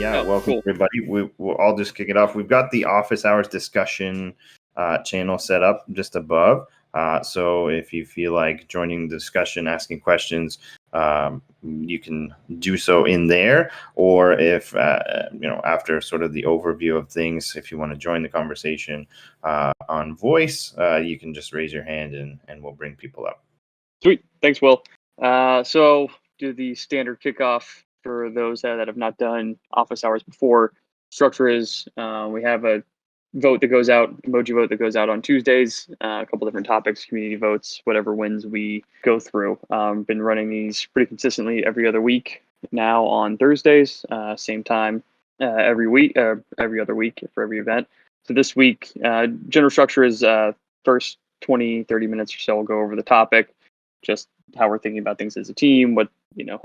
Yeah, Oh, welcome cool. everybody. I'll just kick it off. We've got the office hours discussion channel set up just above. So if you feel like joining the discussion, asking questions, you can do so in there. Or if after sort of the overview of things, if you want to join the conversation on voice, you can just raise your hand and we'll bring people up. Sweet. Thanks, Will. So do the standard kickoff for those that have not done office hours before. Structure is we have a vote that goes out, emoji vote that goes out on Tuesdays, a couple different topics, community votes, whatever wins we go through. Been running these pretty consistently every other week now on Thursdays, same time every week, every other week for every event. So this week, general structure is first 20, 30 minutes or so, we'll go over the topic, just how we're thinking about things as a team, what,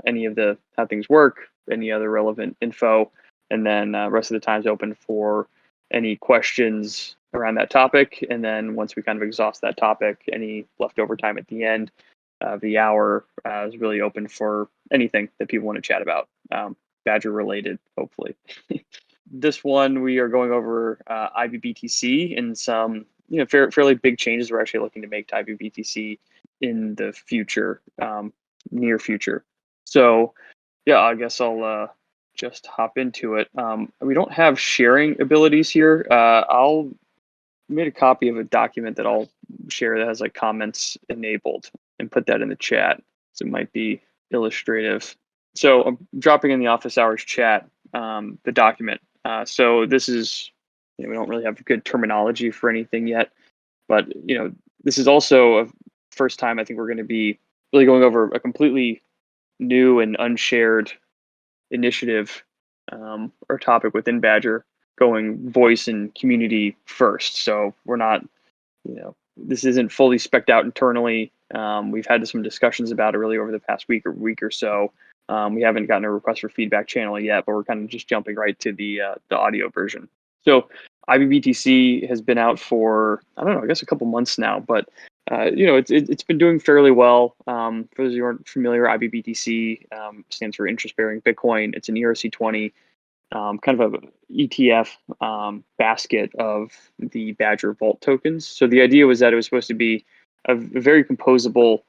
any of the, how things work, any other relevant info. And then rest of the time is open for any questions around that topic. And then once we kind of exhaust that topic, any leftover time at the end of the hour is really open for anything that people want to chat about, Badger related, hopefully. This one, we are going over ibBTC and some fairly big changes we're actually looking to make to ibBTC in the future, near future. So yeah, I guess I'll just hop into it. We don't have sharing abilities here. I'll made a copy of a document that I'll share that has like comments enabled and put that in the chat. So it might be illustrative. So I'm dropping in the office hours chat the document. So this is, we don't really have good terminology for anything yet, but this is also a first time I think we're going to be really going over a completely new and unshared initiative or topic within Badger, going voice and community first. So we're not, this isn't fully spec'd out internally. We've had some discussions about it really over the past week or so. We haven't gotten a request for feedback channel yet, but we're kind of just jumping right to the audio version. So ibBTC has been out for, I don't know, I guess a couple months now, but it's been doing fairly well. For those who aren't familiar, ibBTC stands for interest bearing Bitcoin. It's an ERC20, kind of a ETF basket of the Badger Vault tokens. So the idea was that it was supposed to be a very composable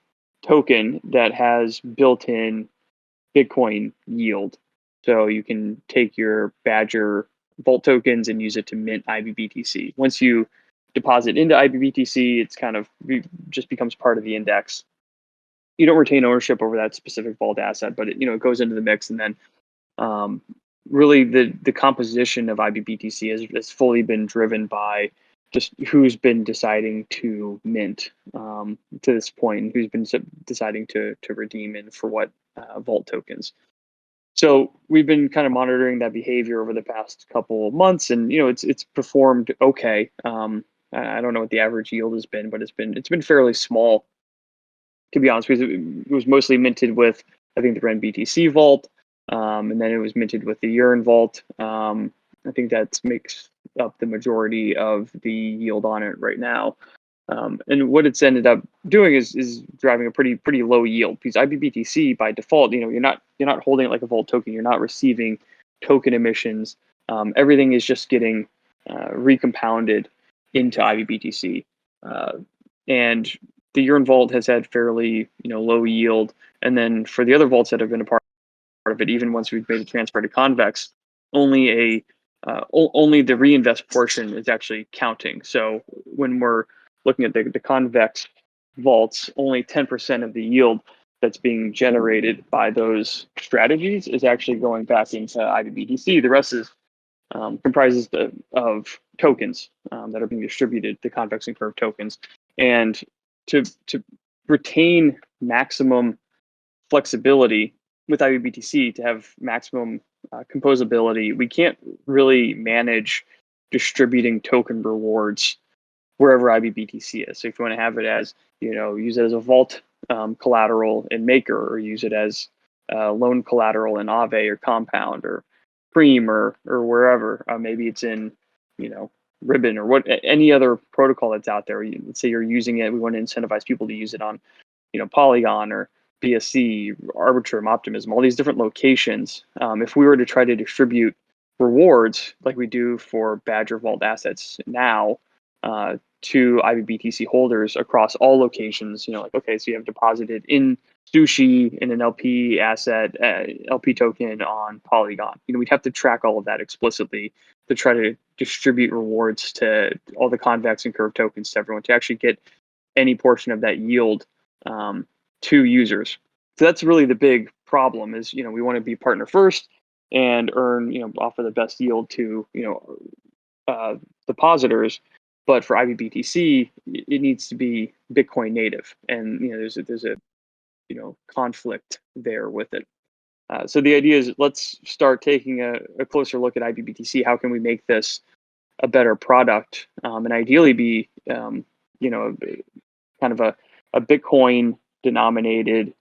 token that has built-in Bitcoin yield. So you can take your Badger Vault tokens and use it to mint ibBTC. Once you deposit into ibBTC, it's kind of just becomes part of the index. You don't retain ownership over that specific vault asset, but it goes into the mix. And then really the composition of ibBTC has fully been driven by just who's been deciding to mint to this point, and who's been deciding to redeem and for what vault tokens. So we've been kind of monitoring that behavior over the past couple of months, and it's performed okay. I don't know what the average yield has been, but it's been fairly small, to be honest, because it was mostly minted with, I think, the Ren BTC vault, and then it was minted with the Urine vault. I think that makes up the majority of the yield on it right now. And what it's ended up doing is driving a pretty low yield, because ibBTC by default, you're not holding it like a vault token. You're not receiving token emissions. Everything is just getting recompounded into ibBTC, and the Urine vault has had fairly low yield. And then for the other vaults that have been a part of it, even once we've made the transfer to Convex, only the reinvest portion is actually counting. So when we're looking at the Convex vaults, only 10% of the yield that's being generated by those strategies is actually going back into ibBTC. The rest is comprises of tokens that are being distributed, the Convex and Curve tokens. And to retain maximum flexibility with ibBTC, to have maximum composability, we can't really manage distributing token rewards wherever ibBTC is. So if you want to have it as, use it as a vault collateral in Maker, or use it as loan collateral in Aave or Compound or Cream or wherever, maybe it's in, Ribbon or any other protocol that's out there. Let's say you're using it, we want to incentivize people to use it on, Polygon or BSC, Arbitrum, Optimism, all these different locations. If we were to try to distribute rewards like we do for Badger Vault assets now to ibBTC holders across all locations. Like, okay, so you have deposited in Sushi in an LP asset, LP token on Polygon. We'd have to track all of that explicitly to try to distribute rewards to all the convex and curve tokens to everyone to actually get any portion of that yield to users. So that's really the big problem is, we want to be partner first and earn, offer the best yield to, depositors. But for ibBTC, it needs to be Bitcoin native. And, there's a conflict there with it. So the idea is let's start taking a closer look at ibBTC. How can we make this a better product and ideally be, kind of a Bitcoin denominated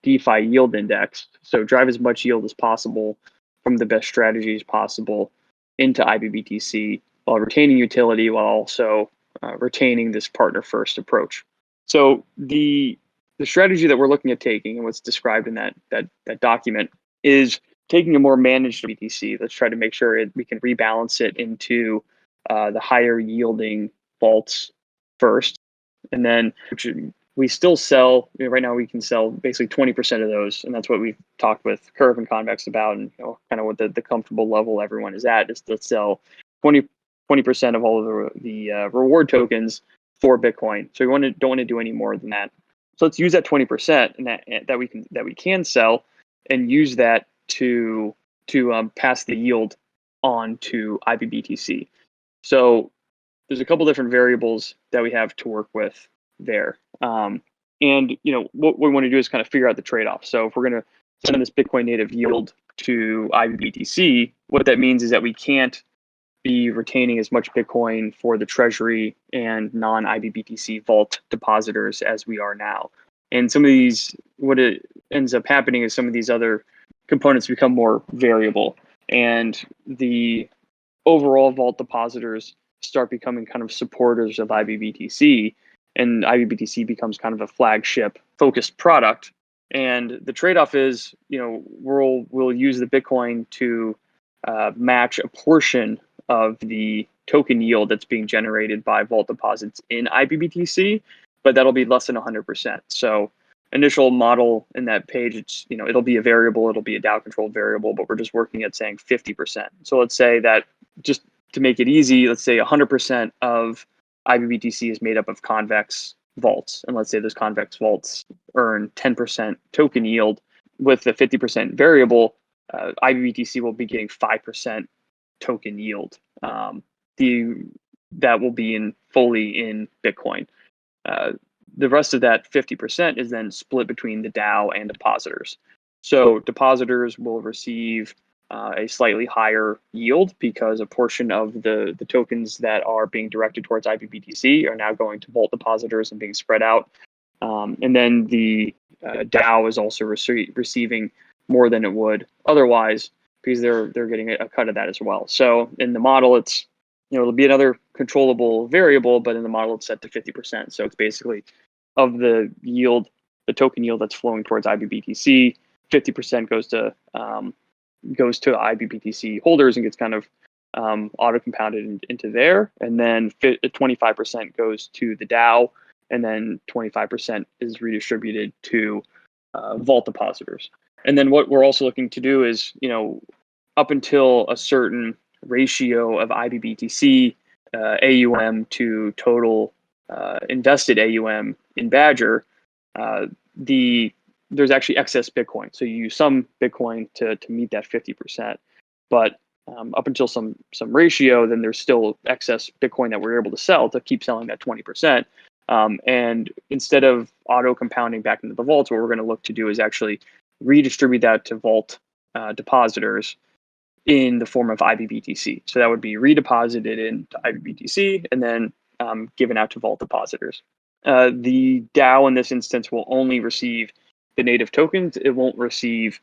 DeFi yield index. So drive as much yield as possible from the best strategies possible into ibBTC while retaining utility, while also retaining this partner first approach. So the strategy that we're looking at taking and what's described in that document is taking a more managed BTC. Let's try to make sure we can rebalance it into the higher yielding vaults first. And then we still sell, right now we can sell basically 20% of those. And that's what we've talked with Curve and Convex about, and kind of what the comfortable level everyone is at is to sell 20% of all of the reward tokens for Bitcoin. So we don't want to do any more than that. So let's use that 20% and that we can sell and use that to pass the yield on to ibBTC. So there's a couple different variables that we have to work with there. And what we want to do is kind of figure out the trade-off. So if we're going to send this Bitcoin native yield to ibBTC, what that means is that we can't be retaining as much Bitcoin for the treasury and non-ibBTC vault depositors as we are now. And some of these, what it ends up happening is some of these other components become more variable, and the overall vault depositors start becoming kind of supporters of ibBTC, and ibBTC becomes kind of a flagship focused product. And the trade-off is, we'll use the Bitcoin to match a portion of the token yield that's being generated by vault deposits in ibBTC, but that'll be less than 100%. So initial model in that page, it's, it'll be a variable, it'll be a DAO controlled variable, but we're just working at saying 50%. So let's say that, just to make it easy, let's say 100% of ibBTC is made up of convex vaults. And let's say those convex vaults earn 10% token yield. With the 50% variable, ibBTC will be getting 5% token yield. That will be fully in Bitcoin. The rest of that 50% is then split between the DAO and depositors. So depositors will receive a slightly higher yield because a portion of the tokens that are being directed towards ibBTC are now going to vault depositors and being spread out. And then the DAO is also receiving more than it would otherwise because they're getting a cut of that as well. So in the model, it's it'll be another controllable variable, but in the model it's set to 50%. So it's basically of the yield, the token yield that's flowing towards ibBTC, 50% goes to ibBTC holders and gets kind of auto compounded into there, and then 25% goes to the DAO, and then 25% is redistributed to vault depositors. And then what we're also looking to do is, up until a certain ratio of ibBTC AUM to total invested AUM in Badger, there's actually excess Bitcoin. So you use some Bitcoin to meet that 50%, but up until some ratio, then there's still excess Bitcoin that we're able to sell to keep selling that 20%. And instead of auto compounding back into the vaults, what we're going to look to do is actually redistribute that to vault depositors in the form of ibBTC. So that would be redeposited into ibBTC and then given out to vault depositors. The DAO in this instance will only receive the native tokens. It won't receive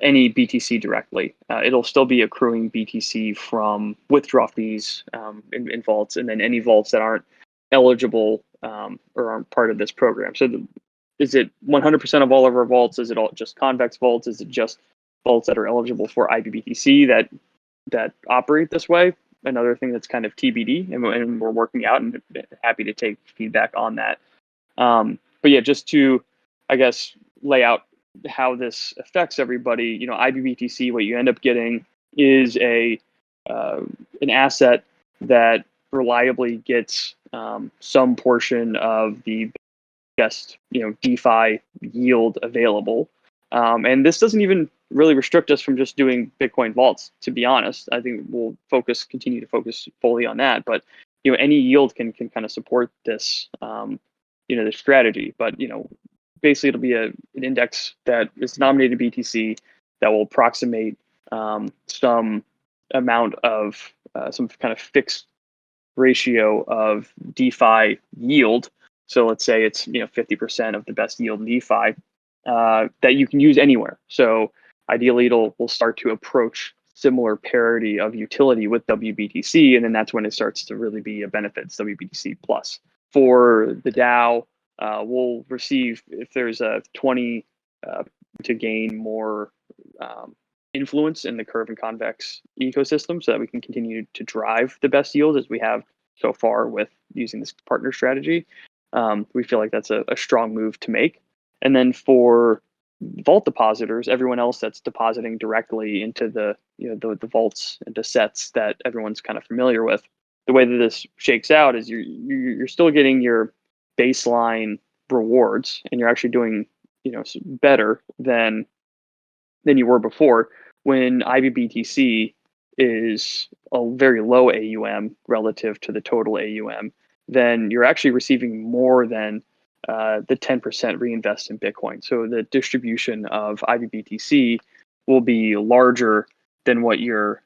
any BTC directly. It'll still be accruing BTC from withdrawal fees in vaults, and then any vaults that aren't eligible or aren't part of this program. So is it 100% of all of our vaults? Is it all just convex vaults? Is it just vaults that are eligible for ibBTC that that operate this way. Another thing that's kind of TBD, and we're working out, and happy to take feedback on that. But yeah, just to, I guess, lay out how this affects everybody. ibBTC, what you end up getting is an asset that reliably gets some portion of the best DeFi yield available. And this doesn't even really restrict us from just doing Bitcoin vaults. To be honest, I think we'll continue to focus fully on that. But any yield can kind of support this this strategy. But basically, it'll be an index that is denominated BTC that will approximate some amount of some kind of fixed ratio of DeFi yield. So let's say it's 50% of the best yield in DeFi that you can use anywhere. So ideally, will start to approach similar parity of utility with WBTC, and then that's when it starts to really be a benefit. It's WBTC plus. For the DAO, we'll receive, if there's a 20 to gain more influence in the curve and convex ecosystem, so that we can continue to drive the best yield as we have so far with using this partner strategy. We feel like that's a strong move to make. And then for vault depositors, everyone else that's depositing directly into the vaults, into sets that everyone's kind of familiar with, the way that this shakes out is you're still getting your baseline rewards, and you're actually doing better than you were before. When ibBTC is a very low AUM relative to the total AUM, then you're actually receiving more than the 10% reinvest in Bitcoin. So the distribution of ibBTC will be larger than what you're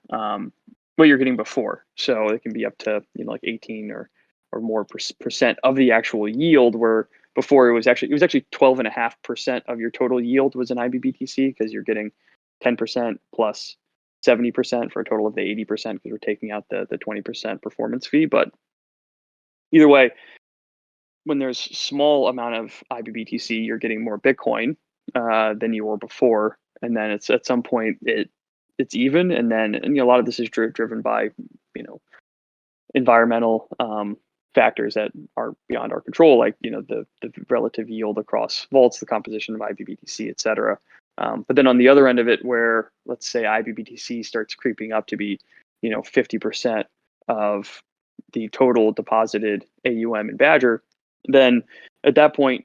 getting before. So it can be up to like 18 or more percent of the actual yield, where before it was actually 12.5% of your total yield was in ibBTC, because you're getting 10% plus 70% for a total of the 80%, because we're taking out the 20% performance fee. But either way, when there's small amount of ibBTC, you're getting more Bitcoin than you were before, and then it's at some point it's even, and then a lot of this is driven by environmental factors that are beyond our control, like the relative yield across vaults, the composition of ibBTC, et cetera. But then on the other end of it, where let's say ibBTC starts creeping up to be 50% of the total deposited AUM in Badger, then at that point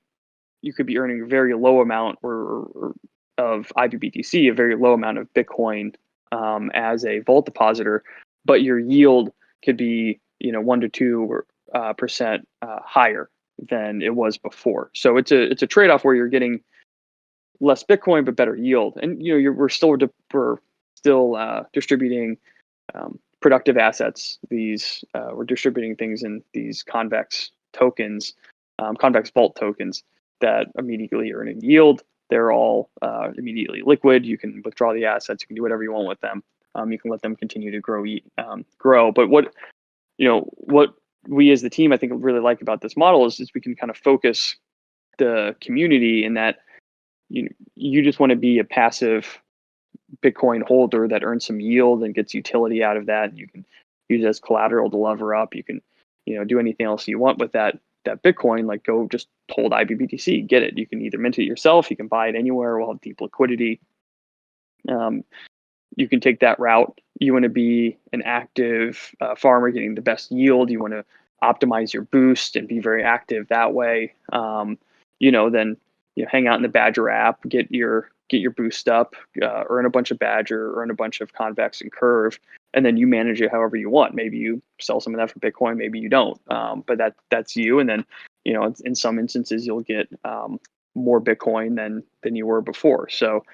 you could be earning a very low amount or of ibBTC, a very low amount of Bitcoin as a vault depositor, but your yield could be 1 to 2% higher than it was before. So it's a trade-off where you're getting less Bitcoin but better yield, and we're still distributing productive assets. We're distributing things in these convex tokens, convex vault tokens that immediately earn a yield. They're all immediately liquid. You can withdraw the assets. You can do whatever you want with them. You can let them continue to grow. But what we as the team I think really like about this model is we can kind of focus the community in that you just want to be a passive Bitcoin holder that earns some yield and gets utility out of that. And you can use it as collateral to lever up. You can do anything else you want with that Bitcoin, like go just hold ibBTC, get it. You can either mint it yourself, you can buy it anywhere. We'll have deep liquidity. You can take that route. You want to be an active farmer getting the best yield. You want to optimize your boost and be very active that way. Then hang out in the Badger app, get your boost up, earn a bunch of Badger, earn a bunch of convex and curve, and then you manage it however you want. Maybe you sell some of that for Bitcoin, maybe you don't. But that's you. And then in some instances you'll get more Bitcoin than you were before. So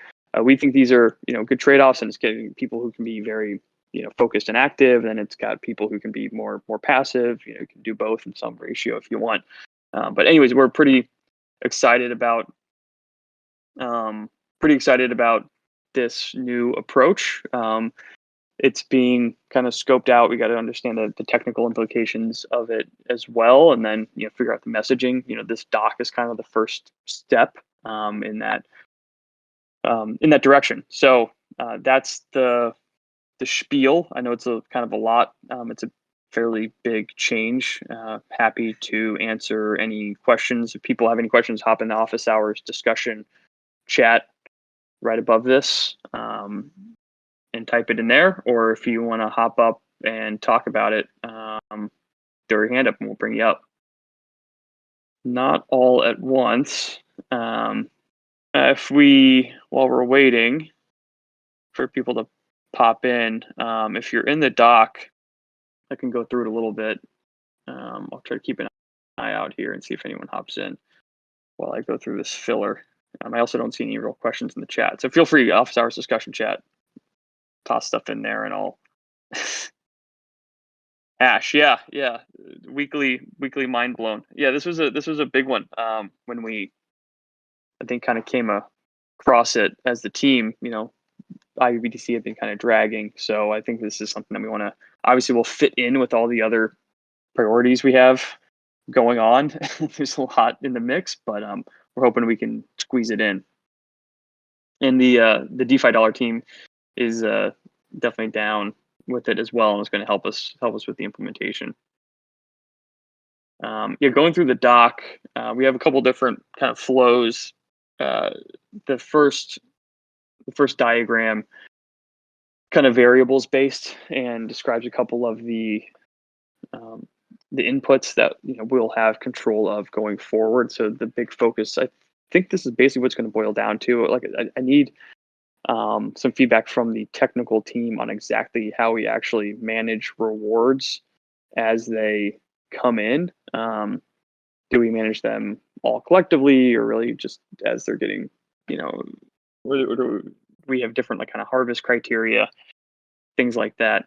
we think these are good trade-offs, and it's getting people who can be very focused and active, and then it's got people who can be more passive. You can do both in some ratio if you want. But anyways, we're pretty excited about this new approach. It's being kind of scoped out. We got to understand the technical implications of it as well, and then figure out the messaging. This doc is kind of the first step in that direction. So that's the spiel. I know it's a kind of a lot. It's a fairly big change. Happy to answer any questions. If people have any questions, hop in the office hours discussion chat right above this, and type it in there. Or if you want to hop up and talk about it, throw your hand up and we'll bring you up. Not all at once. While we're waiting for people to pop in, if you're in the doc, I can go through it a little bit. I'll try to keep an eye out here and see if anyone hops in while I go through this filler. I also don't see any real questions in the chat, so feel free, office hours discussion chat, toss stuff in there and I'll Ash, yeah. Weekly mind blown. Yeah, this was a big one. When we, I think, kind of came across it as the team. ibBTC had been kind of dragging, so I think this is something that we want to. Obviously, we'll fit in with all the other priorities we have going on. There's a lot in the mix, but we're hoping we can squeeze it in. And the DeFi dollar team is definitely down with it as well, and it's going to help us with the implementation. Going through the doc, we have a couple different kind of flows. The first diagram kind of variables based and describes a couple of the inputs that we'll have control of going forward. So the big focus, I think this is basically what's going to boil down to. Like I need some feedback from the technical team on exactly how we actually manage rewards as they come in. Do we manage them all collectively, or really just as they're getting, or do we have different kind of harvest criteria, things like that?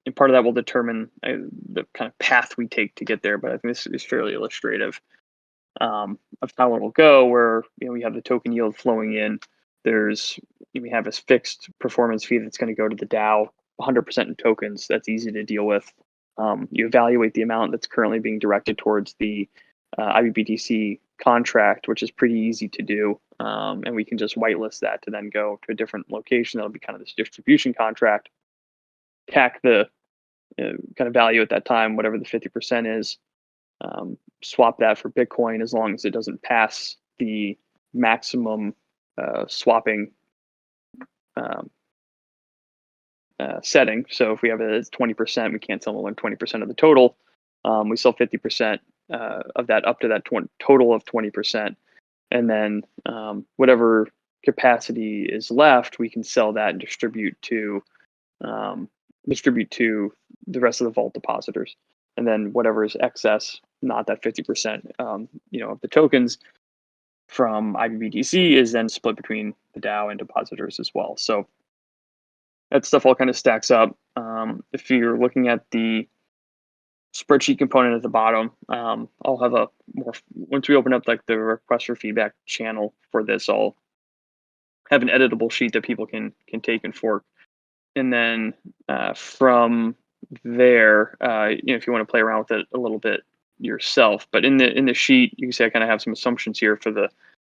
And part of that will determine the kind of path we take to get there. But I think this is fairly illustrative of how it will go, where we have the token yield flowing in. We have a fixed performance fee that's going to go to the DAO, 100% in tokens. That's easy to deal with. You evaluate the amount that's currently being directed towards the ibBTC contract, which is pretty easy to do. And we can just whitelist that to then go to a different location. That'll be kind of this distribution contract. CAC the kind of value at that time, whatever the 50% is. Swap that for Bitcoin as long as it doesn't pass the maximum swapping setting. So if we have it as 20%, we can't sell more than 20% of the total. We sell 50% of that up to that total of 20%. And then whatever capacity is left, we can sell that and distribute to the rest of the vault depositors. And then whatever is excess, not that 50%, of the tokens from ibBTC is then split between the DAO and depositors as well. So that stuff all kind of stacks up. If you're looking at the spreadsheet component at the bottom, I'll have once we open up the request for feedback channel for this, I'll have an editable sheet that people can take and fork. And then from there, if you want to play around with it a little bit yourself, but in the sheet, you can see I kind of have some assumptions here for the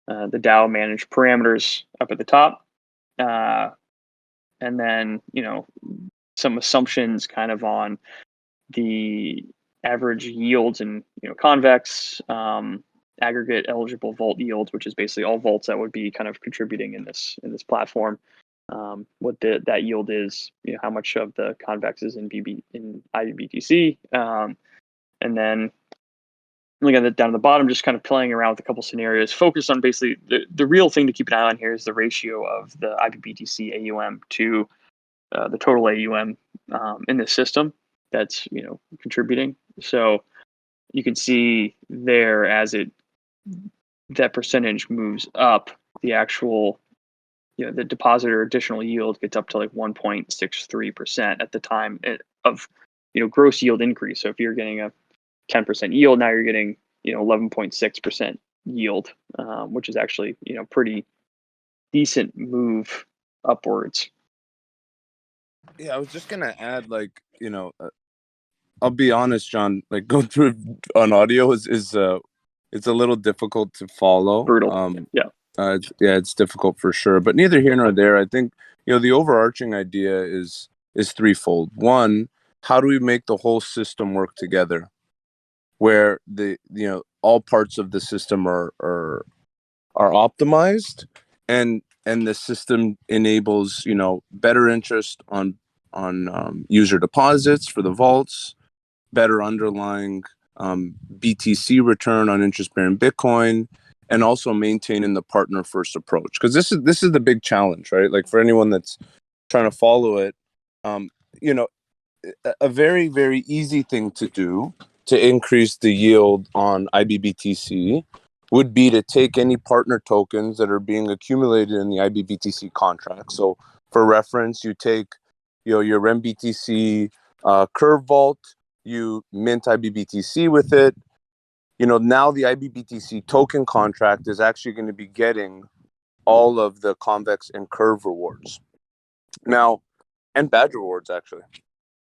DAO managed parameters up at the top, and then some assumptions kind of on the average yields and convex, aggregate eligible vault yields, which is basically all vaults that would be kind of contributing in this platform. What that yield is, how much of the convex is in ibBTC, and then looking at it down at the bottom, just kind of playing around with a couple scenarios, focused on basically the real thing to keep an eye on here is the ratio of the ibBTC AUM to the total AUM in the system that's contributing. So you can see there as that percentage moves up, the actual the depositor additional yield gets up to 1.63% at the time of gross yield increase. So if you're getting a 10% yield, now you're getting 11.6% yield, which is actually pretty decent move upwards. Yeah, I was just gonna add, I'll be honest, John. Going through on audio is it's a little difficult to follow. Brutal. It's difficult for sure. But neither here nor there. I think the overarching idea is threefold. One, how do we make the whole system work together, where all parts of the system are optimized, and the system enables better interest on user deposits for the vaults, better underlying BTC return on interest-bearing Bitcoin, and also maintaining the partner-first approach. Because this is the big challenge, right? Like for anyone that's trying to follow it, um, you know, a very, very easy thing to do to increase the yield on ibBTC would be to take any partner tokens that are being accumulated in the ibBTC contract. So for reference, you take your MBTC Curve Vault, you mint ibBTC with it. Now the ibBTC token contract is actually going to be getting all of the convex and curve rewards now, and badge rewards actually.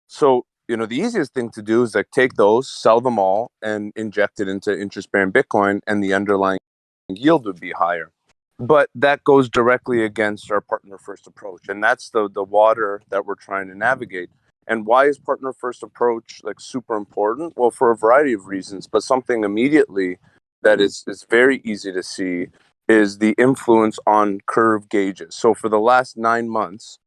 So the easiest thing to do is like take those, sell them all, and inject it into interest-bearing Bitcoin, and the underlying yield would be higher. But that goes directly against our partner-first approach, and that's the water that we're trying to navigate. And why is partner-first approach like super important? Well, for a variety of reasons, but something immediately that is very easy to see is the influence on curve gauges. So for the last 9 months,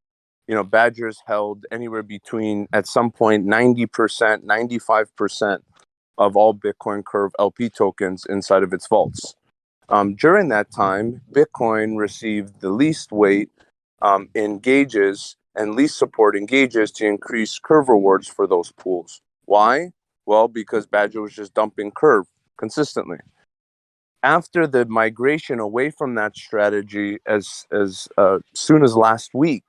Badger's held anywhere between, at some point, 90%, 95% of all Bitcoin Curve LP tokens inside of its vaults. During that time, Bitcoin received the least weight in gauges and least support in gauges to increase curve rewards for those pools. Why? Well, because Badger was just dumping curve consistently. After the migration away from that strategy, as soon as last week,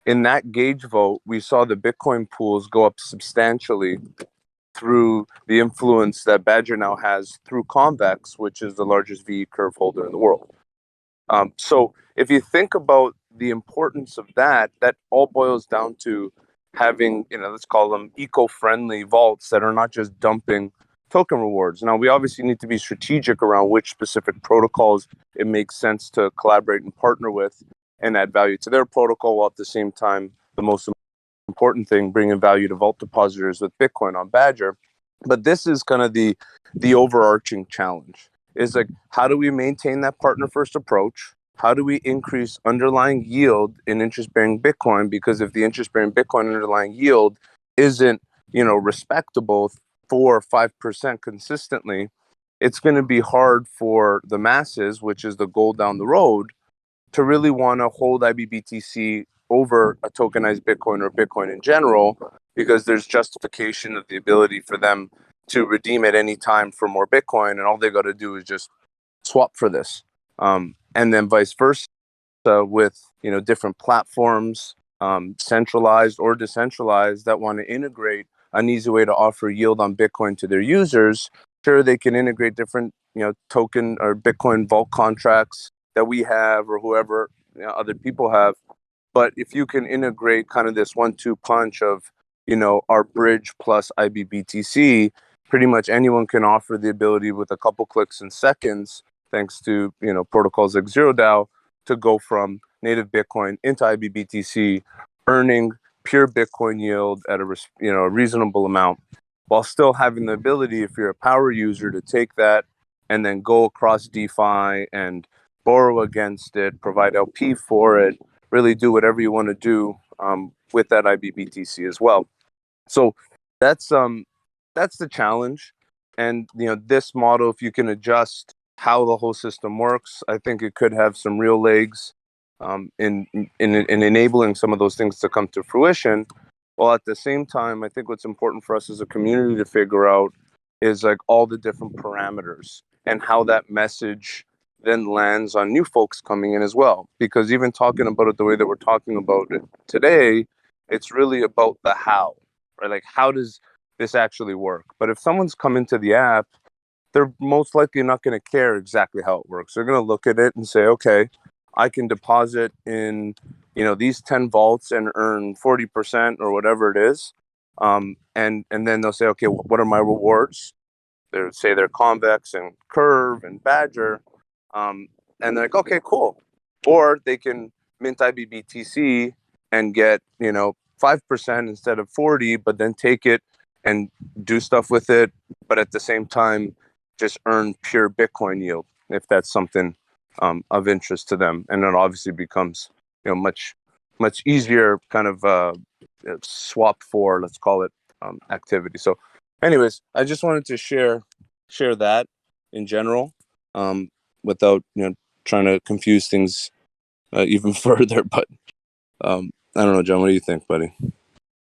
in that gauge vote, we saw the Bitcoin pools go up substantially through the influence that Badger now has through Convex, which is the largest VE curve holder in the world. So if you think about the importance of that all boils down to having, let's call them eco-friendly vaults that are not just dumping token rewards. Now, we obviously need to be strategic around which specific protocols it makes sense to collaborate and partner with and add value to their protocol, while at the same time, the most important thing, bringing value to vault depositors with Bitcoin on Badger. But this is kind of the overarching challenge, is like, how do we maintain that partner first approach? How do we increase underlying yield in interest-bearing Bitcoin? Because if the interest-bearing Bitcoin underlying yield isn't, respectable 4 or 5% consistently, it's going to be hard for the masses, which is the goal down the road, to really want to hold ibBTC over a tokenized Bitcoin or Bitcoin in general, because there's justification of the ability for them to redeem at any time for more Bitcoin, and all they got to do is just swap for this. And then vice versa with different platforms, centralized or decentralized, that want to integrate an easy way to offer yield on Bitcoin to their users. Sure, they can integrate different token or Bitcoin vault contracts that we have or whoever other people have. But if you can integrate kind of this 1-2 punch of our bridge plus ibBTC, pretty much anyone can offer the ability with a couple clicks and seconds, thanks to protocols like ZeroDAO, to go from native Bitcoin into ibBTC, earning pure Bitcoin yield at a reasonable amount, while still having the ability, if you're a power user, to take that and then go across DeFi and borrow against it, provide LP for it, really do whatever you want to do with that ibBTC as well. So that's the challenge. And this model, if you can adjust how the whole system works, I think it could have some real legs in enabling some of those things to come to fruition. While at the same time, I think what's important for us as a community to figure out is like all the different parameters and how that message then lands on new folks coming in as well. Because even talking about it the way that we're talking about it today, it's really about the how, right? Like, how does this actually work? But if someone's come into the app, they're most likely not going to care exactly how it works. They're going to look at it and say, okay, I can deposit in these 10 vaults and earn 40% or whatever it is. And then they'll say, okay, what are my rewards? They'll say they're Convex and Curve and Badger. And they're like, okay, cool. Or they can mint ibBTC and get 5% instead of 40, but then take it and do stuff with it, but at the same time just earn pure Bitcoin yield if that's something of interest to them. And it obviously becomes much easier kind of swap for, let's call it, activity. So anyways, I just wanted to share that in general, without trying to confuse things even further. But I don't know, John, what do you think, buddy?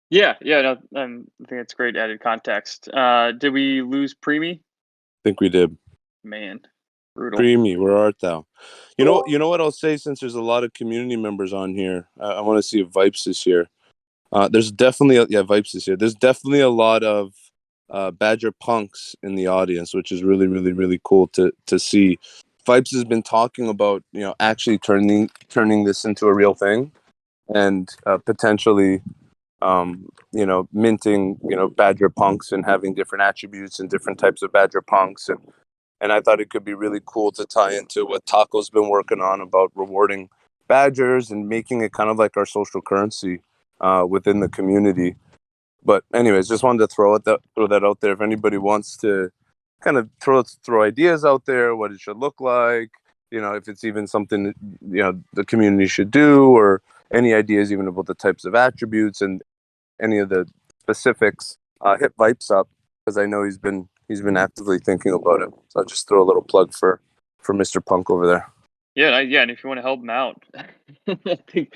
Yeah, no, I think it's great added context. Did we lose Preemy? I think we did. Man, brutal. Preemy, where art thou? You know what I'll say, since there's a lot of community members on here. I want to see if Vipes is here. There's definitely Vipes is here. There's definitely a lot of Badger punks in the audience, which is really, really, really cool to see. Vipes has been talking about actually turning this into a real thing, and potentially minting Badger punks and having different attributes and different types of Badger punks, and I thought it could be really cool to tie into what Taco's been working on about rewarding Badgers and making it kind of like our social currency within the community. But anyways, just wanted to throw that out there. If anybody wants to kind of throw ideas out there, what it should look like, if it's even something the community should do, or any ideas even about the types of attributes and any of the specifics, hit Vipes up, because I know he's been actively thinking about it. So I'll just throw a little plug for Mr. Punk over there. Yeah, and if you want to help him out, I think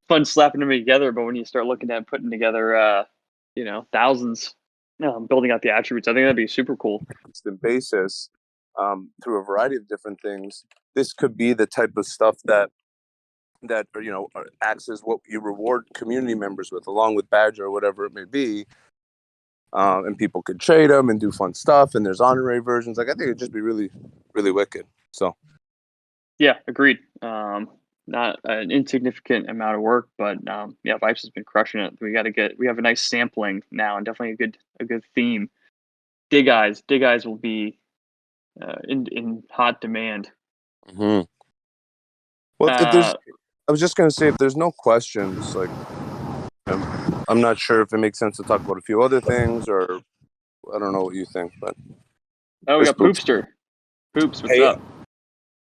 fun slapping them together. But when you start looking at putting together, thousands, building out the attributes, I think that'd be super cool. Constant basis, through a variety of different things. This could be the type of stuff that acts as what you reward community members with, along with Badger or whatever it may be. And people could trade them and do fun stuff. And there's honorary versions. Like, I think it'd just be really, really wicked. So. Yeah, agreed. Not an insignificant amount of work, but Vipes has been crushing it. We have a nice sampling now, and definitely a good theme. Dig Eyes will be in hot demand. Mm-hmm. Well, I was just gonna say, if there's no questions, like, I'm not sure if it makes sense to talk about a few other things, or I don't know what you think, but. Oh, we got Poopster. Poops, what's up?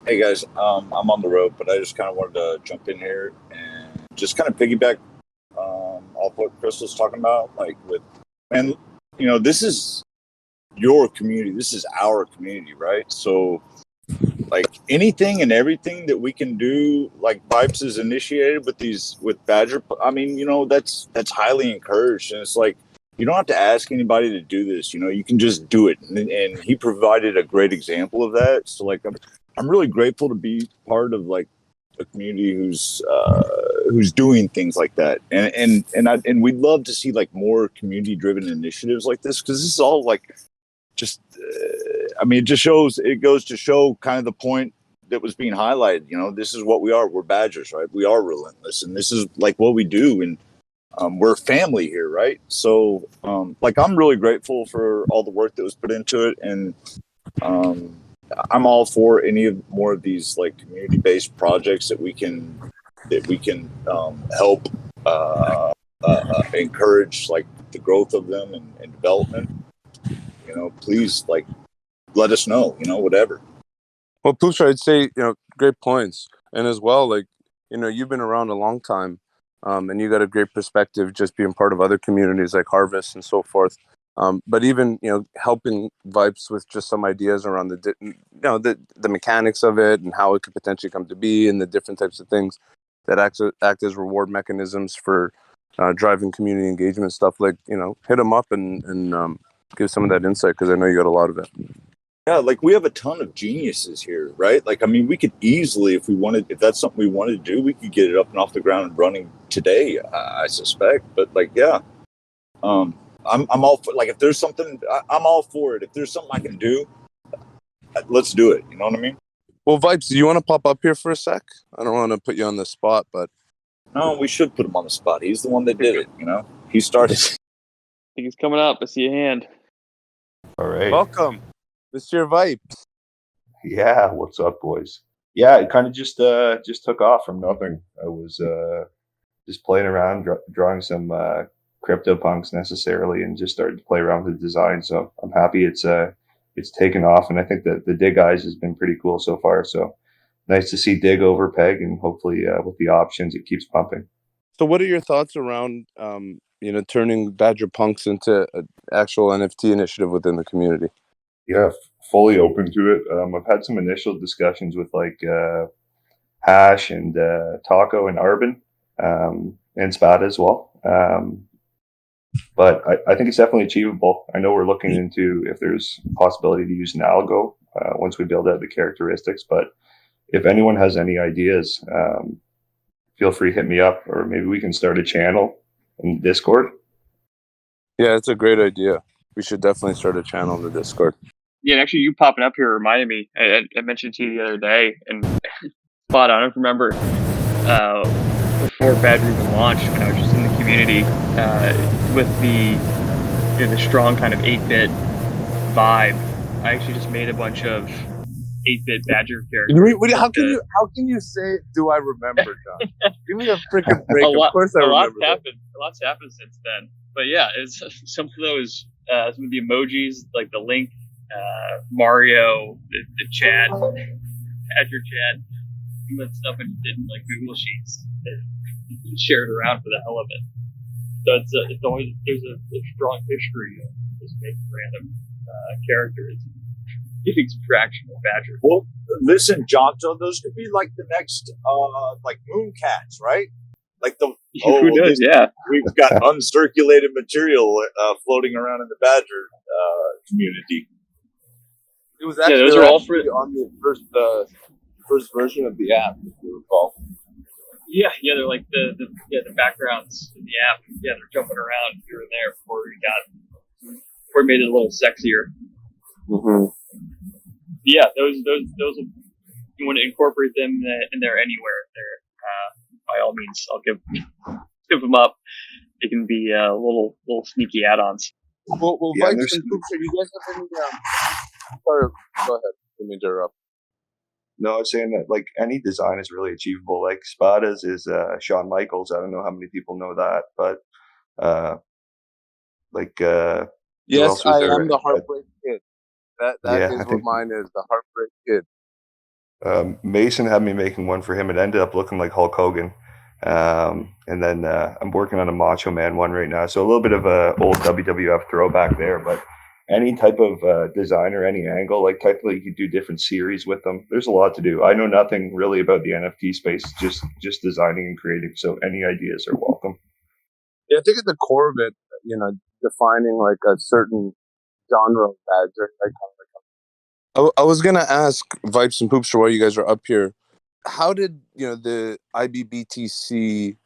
Hey guys, I'm on the road, but I just kind of wanted to jump in here and just kind of piggyback off what Crystal's talking about. Like, this is your community, this is our community, right? So, like, anything and everything that we can do, like Vipes is initiated with Badger. I mean, that's highly encouraged, and it's like, you don't have to ask anybody to do this. You can just do it, and he provided a great example of that. So, like, I'm really grateful to be part of, like, a community who's doing things like that, and we'd love to see, like, more community driven initiatives like this, because this is all, like, just it goes to show kind of the point that was being highlighted. This is what we are. We're Badgers, right? We are relentless, and this is, like, what we do, and we're family here, right? So, like, I'm really grateful for all the work that was put into it, and I'm all for any of more of these, like, community-based projects that we can help encourage, like, the growth of them and development. Please, like, let us know. Whatever. Well, Pusha, I'd say great points, and as well, like, you've been around a long time, and you got a great perspective just being part of other communities like Harvest and so forth. But even helping Vipes with just some ideas around the mechanics of it and how it could potentially come to be, and the different types of things that act as reward mechanisms for driving community engagement stuff. Like, hit them up and give some of that insight, because I know you got a lot of it. Yeah, like, we have a ton of geniuses here, right? Like, I mean, we could easily, if that's something we wanted to do, we could get it up and off the ground and running today, I suspect. But, like, yeah, I'm all for, like, if there's something, I'm all for it. If there's something I can do, let's do it. You know what I mean? Well, Vipes, do you want to pop up here for a sec? I don't want to put you on the spot, but. No, we should put him on the spot. He's the one that did it, He started. I think he's coming up. I see a hand. All right. Welcome, Mr. Vipes. Yeah, what's up, boys? yeah, it kind of just took off from nothing. I was just playing around, drawing some CryptoPunks necessarily, and just started to play around with the design. So I'm happy it's taken off, and I think that the Dig Eyes has been pretty cool so far. So nice to see Dig over Peg, and hopefully with the options it keeps pumping. So what are your thoughts around turning Badger Punks into an actual NFT initiative within the community? Yeah, fully open to it. I've had some initial discussions with like Hash and Taco and Arbin and Spada as well. But I think it's definitely achievable. I know we're looking into if there's a possibility to use an algo once we build out the characteristics. But if anyone has any ideas, feel free to hit me up, or maybe we can start a channel in Discord. Yeah, it's a great idea. We should definitely start a channel in the Discord. Yeah, and actually, you popping up here reminded me. I mentioned to you the other day, and spot on. I remember before Badger even launched, when I was just in the community with the strong kind of 8-bit vibe. I actually just made a bunch of 8-bit Badger characters. How can you say? Do I remember, John? Give me a freaking break. Of course, I remember. A lot's happened since then. But yeah, it's some of those some of the emojis, like the Link, Mario, the chat, Badger chat, some of that stuff I did in like Google Sheets and shared around for the hell of it. So it's always there's a strong history of just making random characters, giving some traction with Badger. Well, listen, John, so those could be like the next like moon cats, right? Like the who knows? Yeah, we've got uncirculated material floating around in the Badger community. It was actually those are all on the first version of the app, if you recall. Yeah, they're like the backgrounds in the app. Yeah, they're jumping around here and there before we made it a little sexier. Mm-hmm. Yeah, those will, you want to incorporate them in there anywhere. There, by all means, I'll give them up. They can be little sneaky add-ons. Well, yeah, Vikes and Poops, you guys have any? Sorry, go ahead. Let me interrupt. No, I was saying that like any design is really achievable. Like Spada's is Shawn Michaels. I don't know how many people know that, but yes, I am the Heartbreak Kid. That is what mine is, the Heartbreak Kid. Mason had me making one for him. It ended up looking like Hulk Hogan. And then I'm working on a Macho Man one right now. So a little bit of a old WWF throwback there, but any type of design or any angle, like technically you could do different series with them. There's a lot to do. I know nothing really about the NFT space, just designing and creating. So any ideas are welcome. Yeah, I think at the core of it, defining like a certain genre of Badger. I was gonna ask Vipes and Poops, while you guys are up here, how did the ibBTC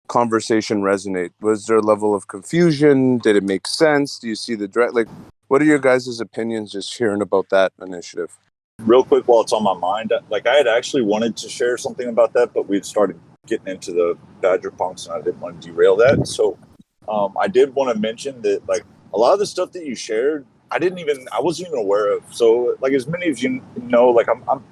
conversation resonate? Was there a level of confusion? Did it make sense? Do you see the direct? Like, what are your guys' opinions just hearing about that initiative? Real quick, while it's on my mind, like I had actually wanted to share something about that, but we'd started getting into the Badger Punks, and I didn't want to derail that. So I did want to mention that, like, a lot of the stuff that you shared, I wasn't even aware of. So, like, as many of you know, like I'm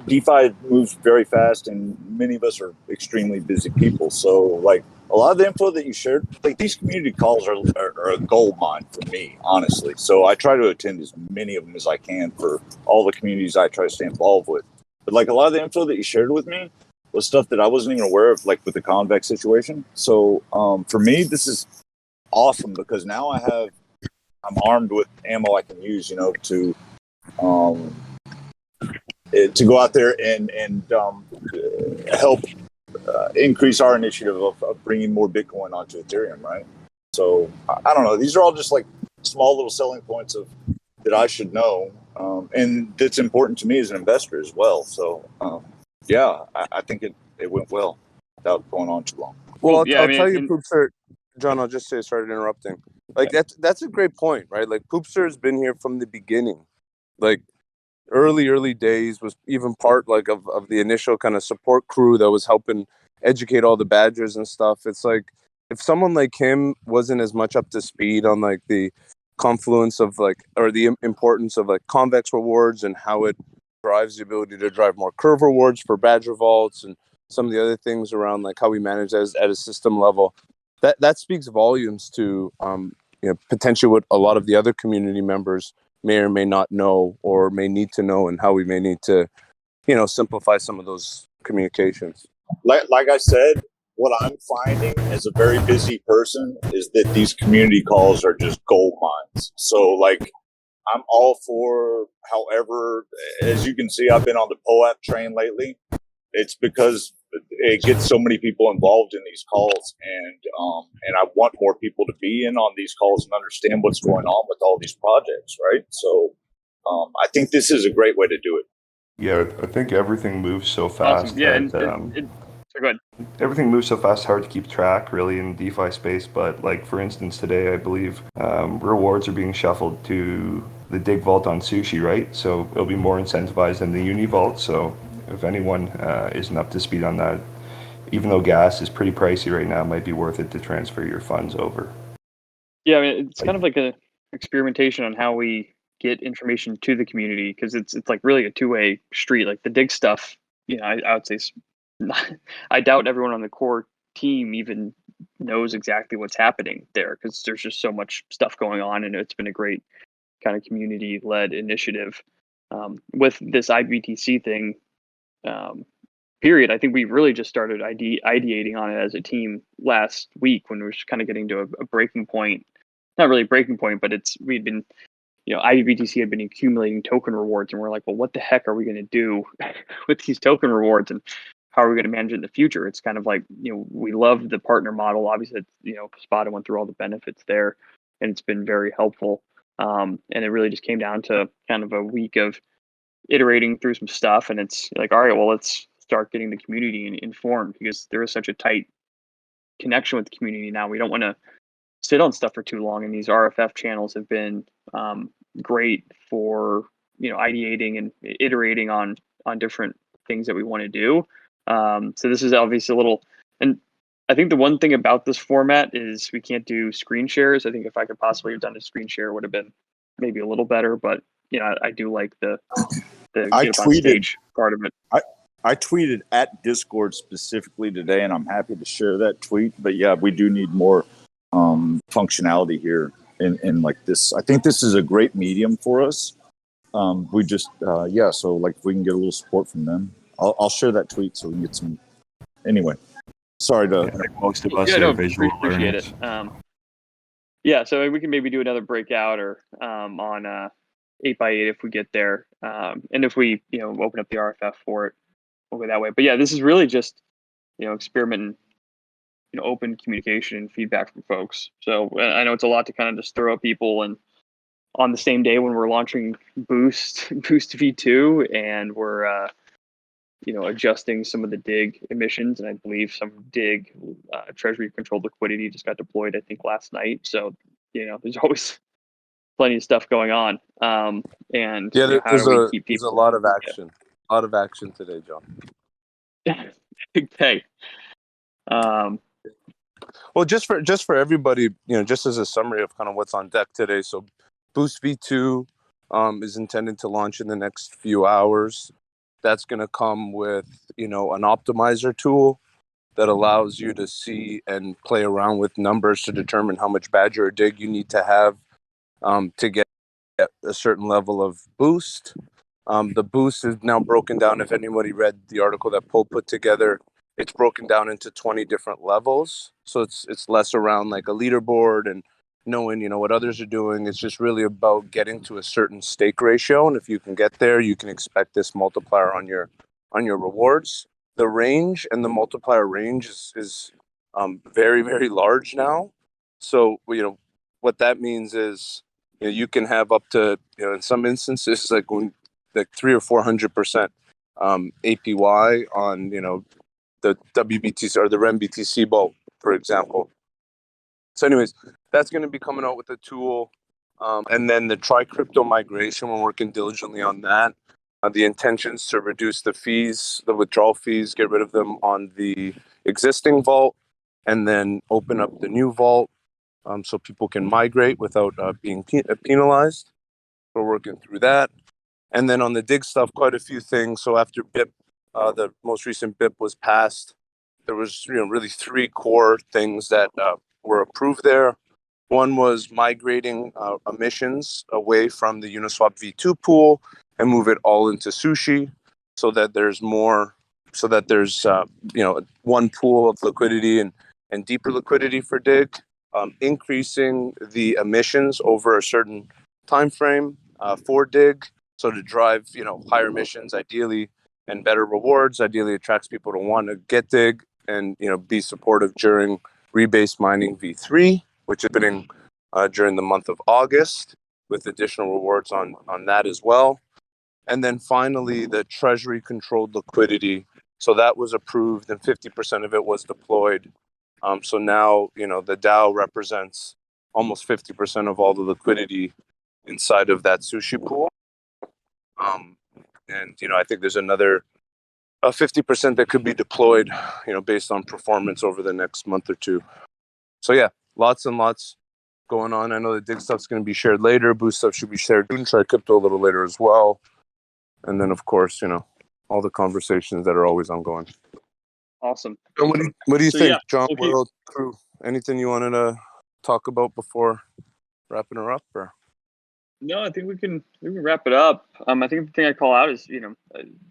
DeFi moves very fast, and many of us are extremely busy people. So, like, a lot of the info that you shared, like, these community calls are a gold mine for me, honestly. So I try to attend as many of them as I can for all the communities I try to stay involved with. But, like, a lot of the info that you shared with me was stuff that I wasn't even aware of, like with the Convex situation. So for me, this is awesome, because now I'm armed with ammo I can use, to go out there and help increase our initiative of bringing more Bitcoin onto Ethereum, right? So I don't know. These are all just like small little selling points that I should know, and that's important to me as an investor as well. So yeah, I think it went well without going on too long. Well, I'll tell you, Poopster, John, I'll just say, sorry to interrupting. Like, that's a great point, right? Like, Poopster has been here from the beginning. Like, early days, was even part like of the initial kind of support crew that was helping educate all the Badgers and stuff. It's like, if someone like him wasn't as much up to speed on like the confluence of like, or the importance of like Convex rewards and how it drives the ability to drive more curve rewards for Badger vaults and some of the other things around like how we manage as at a system level. That speaks volumes to potentially what a lot of the other community members may or may not know or may need to know, and how we may need to simplify some of those communications. Like I said, what I'm finding as a very busy person is that these community calls are just gold mines. So like, I'm all for, however, as you can see, I've been on the POAP train lately. It's because it gets so many people involved in these calls, and I want more people to be in on these calls and understand what's going on with all these projects, right? So I think this is a great way to do it. Yeah, I think everything moves so fast. Awesome. Yeah, that, so go ahead. everything moves so fast, hard to keep track really in the DeFi space. But like for instance, today I believe rewards are being shuffled to the Dig Vault on Sushi, right? So it'll be more incentivized than the Uni Vault. So if anyone isn't up to speed on that, even though gas is pretty pricey right now, it might be worth it to transfer your funds over. Yeah, I mean, it's kind of like a experimentation on how we get information to the community, because it's like really a two-way street. Like the dig stuff, I would say I doubt everyone on the core team even knows exactly what's happening there, because there's just so much stuff going on, and it's been a great kind of community-led initiative. With this ibBTC thing, period, I think we really just started ideating on it as a team last week, when we were just kind of getting to a breaking point. Not really a breaking point, but we'd been, ibBTC had been accumulating token rewards, and we're like, well, what the heck are we going to do with these token rewards, and how are we going to manage it in the future? It's kind of like, we love the partner model. Obviously, Spada went through all the benefits there, and it's been very helpful. And it really just came down to kind of a week of iterating through some stuff, and it's like, all right, well, let's start getting the community informed, because there is such a tight connection with the community now. We don't want to sit on stuff for too long, and these RFF channels have been great for ideating and iterating on different things that we want to do. So this is obviously a little, and I think the one thing about this format is we can't do screen shares. I think if I could possibly have done a screen share, it would have been maybe a little better, but I do like the get up on stage part of it. I tweeted at Discord specifically today, and I'm happy to share that tweet. But yeah, we do need more functionality here in like this. I think this is a great medium for us. We just so like if we can get a little support from them, I'll share that tweet so we can get some. Anyway, sorry to like most of us are visual appreciate learners. It. So we can maybe do another breakout or on 8x8 if we get there, and if we open up the RFF for it, we'll go that way. But yeah, this is really just experimenting, open communication and feedback from folks. So I know it's a lot to kind of just throw at people, and on the same day when we're launching Boost V2, and we're adjusting some of the dig emissions, and I believe some dig treasury controlled liquidity just got deployed, I think, last night. So there's always plenty of stuff going on. And yeah, how do we keep people? There's a lot of action. A lot of action today, John. Okay. Well, just for everybody, just as a summary of kind of what's on deck today. So Boost V2 is intended to launch in the next few hours. That's going to come with, an optimizer tool that allows you to see and play around with numbers to determine how much Badger or dig you need to have to get a certain level of boost. The boost is now broken down. If anybody read the article that Poe put together, it's broken down into 20 different levels. So it's less around like a leaderboard and knowing, what others are doing. It's just really about getting to a certain stake ratio. And if you can get there, you can expect this multiplier on your rewards. The range and the multiplier range is very, very large now. So, what that means is, you can have up to, in some instances, like 300 or 400% APY on, the WBTC or the REMBTC vault, for example. So anyways, that's going to be coming out with a tool. And then the tri-crypto migration, we're working diligently on that. The intentions to reduce the fees, the withdrawal fees, get rid of them on the existing vault, and then open up the new vault so people can migrate without being penalized. We're working through that. And then on the dig stuff, quite a few things. So after BIP, the most recent BIP was passed, there was really three core things that were approved there. One was migrating emissions away from the Uniswap V2 pool and move it all into Sushi, so that there's one pool of liquidity and deeper liquidity for dig. Increasing the emissions over a certain time frame for dig, so to drive higher emissions ideally and better rewards, ideally attracts people to want to get dig and be supportive during rebase mining V3, which is happening during the month of August, with additional rewards on that as well. And then finally, the treasury controlled liquidity. So that was approved and 50% of it was deployed. So now, the DAO represents almost 50% of all the liquidity inside of that Sushi pool. And I think there's another 50% that could be deployed, based on performance over the next month or two. So yeah, lots and lots going on. I know the dig stuff's going to be shared later. Boost stuff should be shared soon. Try crypto a little later as well. And then, of course, all the conversations that are always ongoing. Awesome. And what do you think, yeah, John? okay. World crew? Anything you wanted to talk about before wrapping her up? Or No, I think we can wrap it up. I think the thing I call out is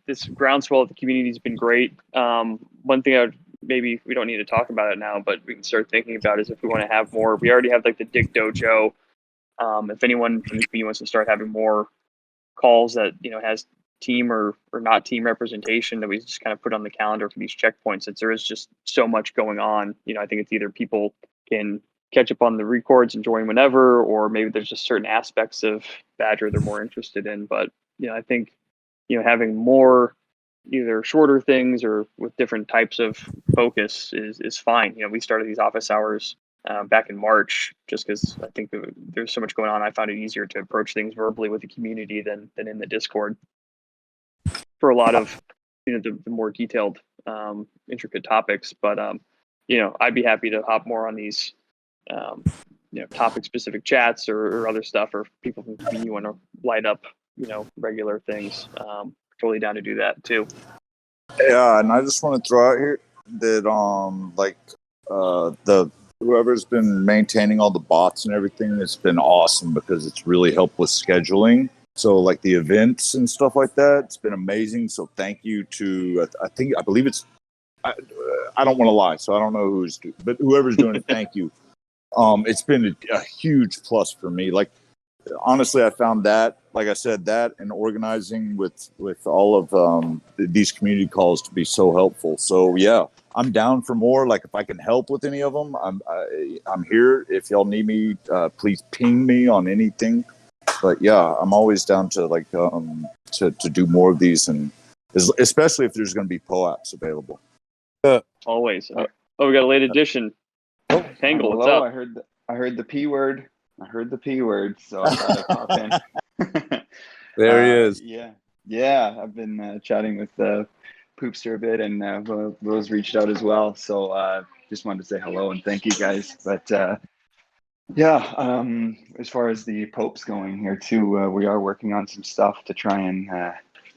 this groundswell of the community has been great. One thing maybe we don't need to talk about it now, but we can start thinking about is if we want to have more. We already have like the Dig Dojo. If anyone from the community wants to start having more calls that has team or not team representation, that we just kind of put on the calendar for these checkpoints, since there is just so much going on. I think it's either people can catch up on the records and join whenever, or maybe there's just certain aspects of Badger they're more interested in. But I think having more either shorter things or with different types of focus is fine. We started these office hours back in March, just because I think there's so much going on. I found it easier to approach things verbally with the community than in the Discord for a lot of the more detailed, intricate topics. But I'd be happy to hop more on these topic specific chats or other stuff, or people from the community want to light up regular things. Totally down to do that too. Yeah, and I just want to throw out here that the whoever's been maintaining all the bots and everything, it's been awesome because it's really helped with scheduling. So like the events and stuff like that, it's been amazing. So thank you to I believe it's I don't want to lie, so I don't know but whoever's doing it, thank you. It's been a huge plus for me. Like honestly, I found that, like I said, that and organizing with all of these community calls to be so helpful. So yeah, I'm down for more. Like if I can help with any of them, I'm here. If y'all need me, please ping me on anything. But yeah, I'm always down to to do more of these, and especially if there's going to be POAPs available. Always. We got a late edition. Tangle, what's up? I heard the P word. So I thought I'd pop in. there he is. Yeah. I've been chatting with Poopster a bit, and Rose reached out as well. So just wanted to say hello and thank you guys. But as far as the Popes going here too, we are working on some stuff to try and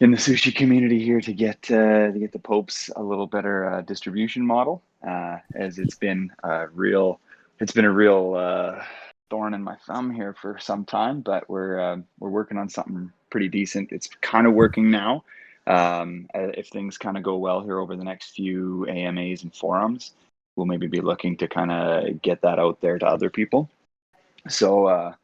in the sushi community here to get the Popes a little better distribution model, as it's been a real thorn in my thumb here for some time, but we're working on something pretty decent. It's kind of working now. If things kind of go well here over the next few AMAs and forums, we'll maybe be looking to kind of get that out there to other people. So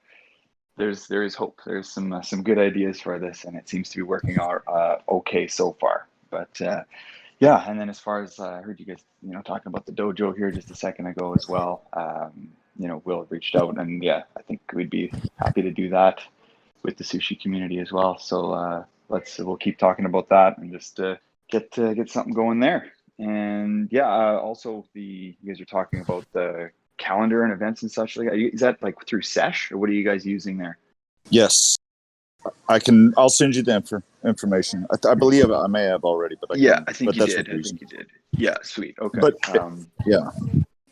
there is hope. There's some good ideas for this, and it seems to be working out okay so far. But and then as far as I heard you guys talking about the dojo here just a second ago as well. Will reached out, and I think we'd be happy to do that with the sushi community as well. So we'll keep talking about that and just get something going there. And also you guys are talking about the calendar and events and such. Like, is that like through Sesh, or what are you guys using there? Yes, I'll send you the information. I believe I may have already, but I think you did. Yeah, sweet. Okay. But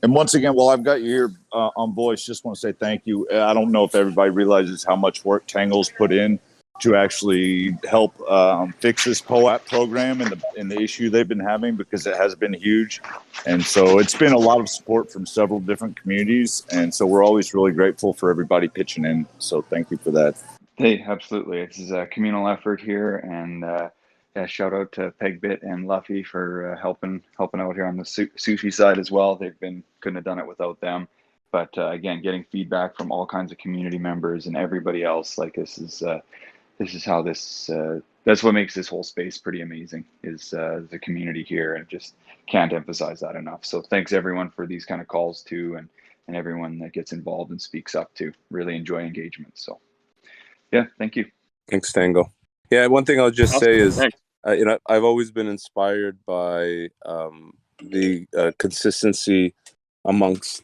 and once again, while I've got you here on voice, just want to say thank you. I don't know if everybody realizes how much work Tangle's put in to actually help fix this POAP program and the issue they've been having, because it has been huge. And so it's been a lot of support from several different communities. And so we're always really grateful for everybody pitching in. So thank you for that. Hey, absolutely. This is a communal effort here, and yeah, shout out to PegBit and Luffy for helping out here on the sushi side as well. Couldn't have done it without them. But again, getting feedback from all kinds of community members and everybody else, like this is how that's what makes this whole space pretty amazing, is the community here, and just can't emphasize that enough. So thanks everyone for these kind of calls too, and everyone that gets involved and speaks up too. Really enjoy engagement. So yeah, thank you. Thanks, Tango. Yeah, one thing I'll just say is, Thanks. I've always been inspired by the consistency amongst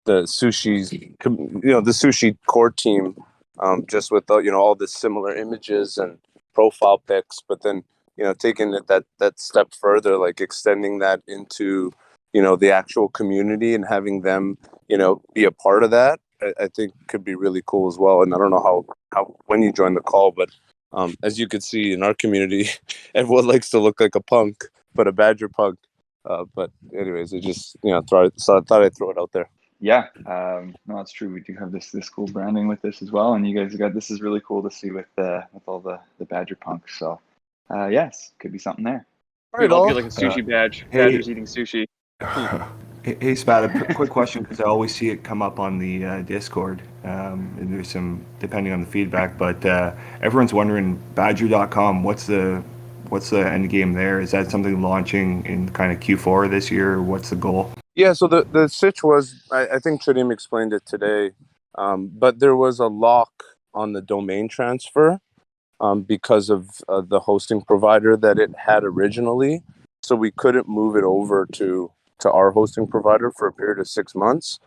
the the sushi core team, just with all the similar images and profile pics, but then taking it that step further, like extending that into the actual community and having them be a part of that. I think could be really cool as well. And I don't know how when you joined the call, but as you could see in our community, everyone likes to look like a punk, but a Badger punk. But anyways, it just so I thought I'd throw it out there. Yeah, no, that's true. We do have this cool branding with this as well, and you guys got this is really cool to see with all the Badger punks. So yes, could be something there. We'd love to get like a sushi badge. hey. Badgers eating sushi. Hey, Spat, a quick question, because I always see it come up on the Discord, and there's some, depending on the feedback, but everyone's wondering, Badger.com, what's the end game there? Is that something launching in kind of Q4 this year, or what's the goal? Yeah, so the sitch was, I think Tritium explained it today, but there was a lock on the domain transfer because of the hosting provider that it had originally, so we couldn't move it over to our hosting provider for a period of 6 months.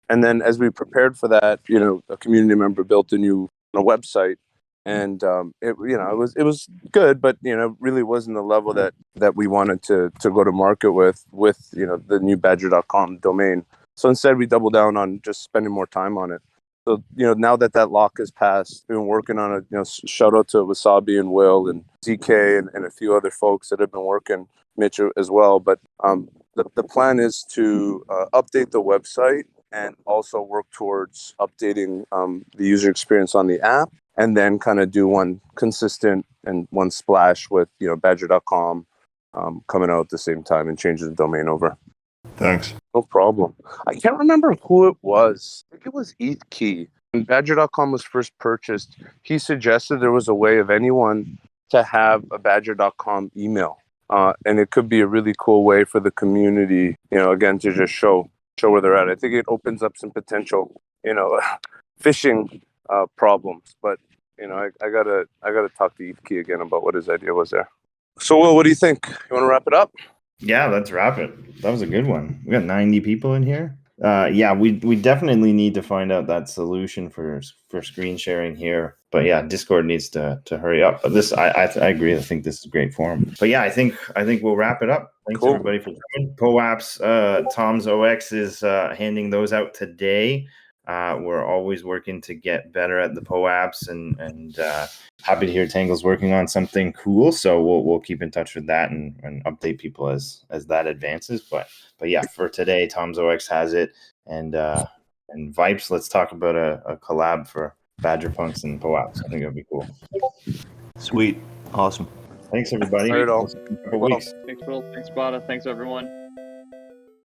And then as we prepared for that, a community member built a new website, and it was good, but really wasn't the level that we wanted to go to market with the new Badger.com domain. So instead we doubled down on just spending more time on it. So now that lock is passed, we've been working on it. Shout out to Wasabi and Will and ZK and a few other folks that have been working, Mitch as well. But the plan is to update the website and also work towards updating the user experience on the app, and then kind of do one consistent and one splash with Badger.com coming out at the same time, and change the domain over. Thanks. No problem. I can't remember who it was. I think it was ETH. When Badger.com was first purchased, he suggested there was a way of anyone to have a Badger.com email. And it could be a really cool way for the community, again, to just show where they're at. I think it opens up some potential, phishing problems. But I gotta talk to ETH again about what his idea was there. So, Will, what do you think? You want to wrap it up? Yeah, let's wrap it. That was a good one. We got 90 people in here. Yeah, we definitely need to find out that solution for screen sharing here. But yeah, Discord needs to hurry up. But this, I agree. I think this is a great forum. But yeah, I think we'll wrap it up. Thanks Cool. everybody for coming. POAPs, Tom's OX is handing those out today. We're always working to get better at the POAPs, and happy to hear Tangle's working on something cool. So we'll keep in touch with that and update people as that advances. But yeah, for today, Tom's OX has it, and Vipes. Let's talk about a collab for Badger Punks and POAPs. I think that'd be cool. Sweet. Awesome. Thanks everybody. All right, all. We'll see you in a couple weeks. Thanks, Will. Thanks, Bada. Thanks, everyone.